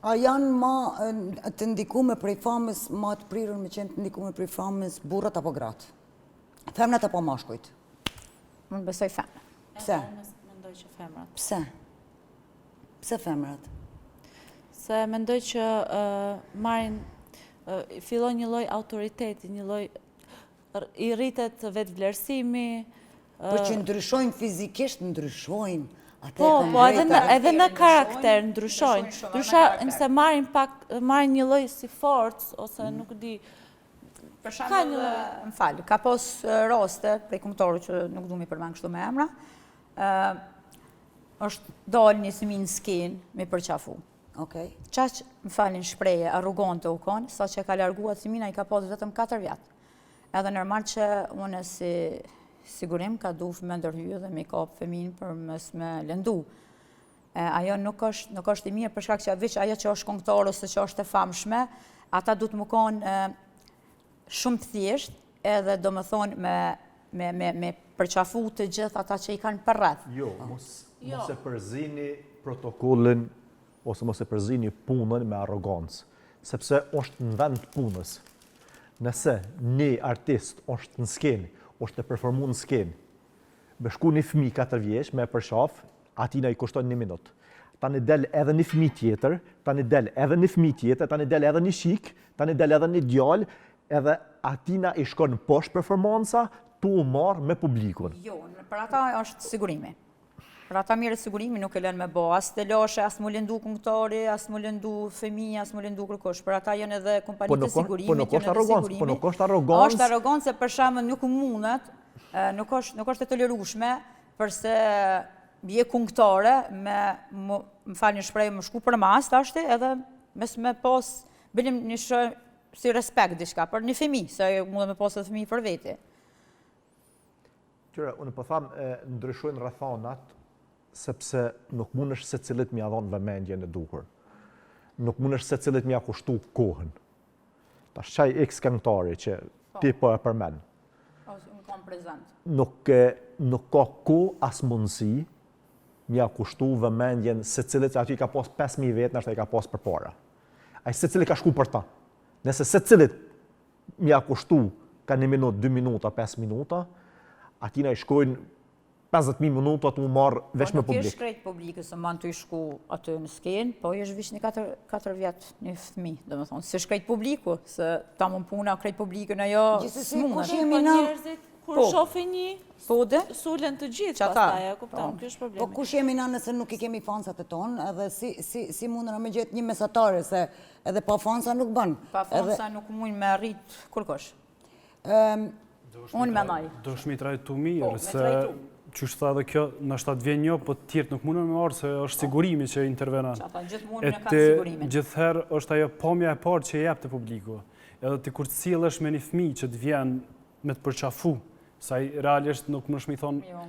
A janë ma të ndikume prej famës, ma të prirën me qenë të ndikume prej famës burrat apo gratë? Femnat apo mashkujt? Unë besoj femnat. Pse? Unë mendoj që femrat. Pse? Pse femrat? Se mendoj që marrin, fillon një lloj autoriteti, një lloj i rritet vetë vlerësimi. Po që ndryshojnë fizikisht, ndryshojnë. Po, edhe në karakter ndryshojnë. Nëse marrin një lloj si forcë, ose nuk di. Për shembull, më fal, ka pas raste prej kombëtarëve që nuk du mi përmend kështu me emra. Është dalë një fëmijë në skenë me përqafu. Okej. Qaq, më falin shpreje, arrogante u konë, sa që ka larguar fëmina i ka pas vetëm 4 vjetë. Edhe normal që unë si sigurim ka du me ndërhyjë dhe me kap fëmin për mës me lëndu. Ajo nuk është i mirë për shkak që veç ajo që është kombëtar ose që është e famshme, ata du të më konë shumë të thjesht, edhe do më thonë me përqafu të gjithë ata që i kanë përreth. Jo, mos e përzini protokollin ose mos e përzini punën me arrogancë, sepse është në vend punës. Nëse një artist është në skenë, është të performu në skenë, me shku një fëmi 4 vjeç me përshaf, atina i kushton 1 minutë. Ta një del edhe një fëmi tjetër, ta një del edhe një fëmi tjetër, ta një del edhe një shik, ta një del edhe një djallë, edhe atina i shkon poshtë performanca, tu u marë me publikun. Jo, për ata është sigurimi. Për ata mirë sigurimi nuk e lënë me bo, as të lashe, as më lëndu këngëtari, as më lëndu fëmija, as më lëndu kërkosh. Për ata janë edhe kompanitë të sigurimit, po nuk është arrogancë, po nuk është arrogancë. Është arrogancë se për shembull nuk mundet, nuk është e tolerueshme, përse bie këngëtare me më falni shprehje më shku për mas tashti, edhe mes me pas bënim një si respekt diçka për një fëmijë, se mund me pas edhe fëmijë për veti. Qyre, unë po thamë ndryshojnë rrethanat, sepse nuk mund është se cilit mja dhonë vëmendje në duhur. Nuk mund është se cilit mja kushtu kohën. Ta shqaj x këngëtari që ti po e përmen. Nuk ka kohë as mundësi mja kushtu vëmendjen se cilit aty ka pas 5.000 vetë nështë e ka pas për para. A se cilit ka shku për ta. Nëse se cilit mja kushtu ka 1 minutë, 2 minuta, 5 minuta, atina i shkojnë 50.000 minuta të mu marrë vesh me publik. Nuk është krejt publikës se man të i shku aty në skenë, po është vish një 4 vjetë një fëmi, dhe me thonë. Se shkrejt publiku, se ta më puna krejt publikën ajo njerëzit, kur shofi një, sulën të gjithë pastaj, e kupton, kjo është problemi. Po kush jemi na nëse nuk i kemi fansat e tonë, edhe si mundën me gjetë një mesatare, se edhe pa fansa nuk bën. Pa fansa nuk mund me rrit kërkosh. Unë menoj. Do shmi trajtu mirë, se që është tha dhe kjo, në shtatë vjen një, po tjertë nuk mundën me marë, se është sigurimi që intervenan. Gjithëherë është ajo pamja e parë që jep të publiku. Edhe të kur të cilësh me një fëmijë që të vjen me të përqafu, sa i realisht nuk më shmi thonë,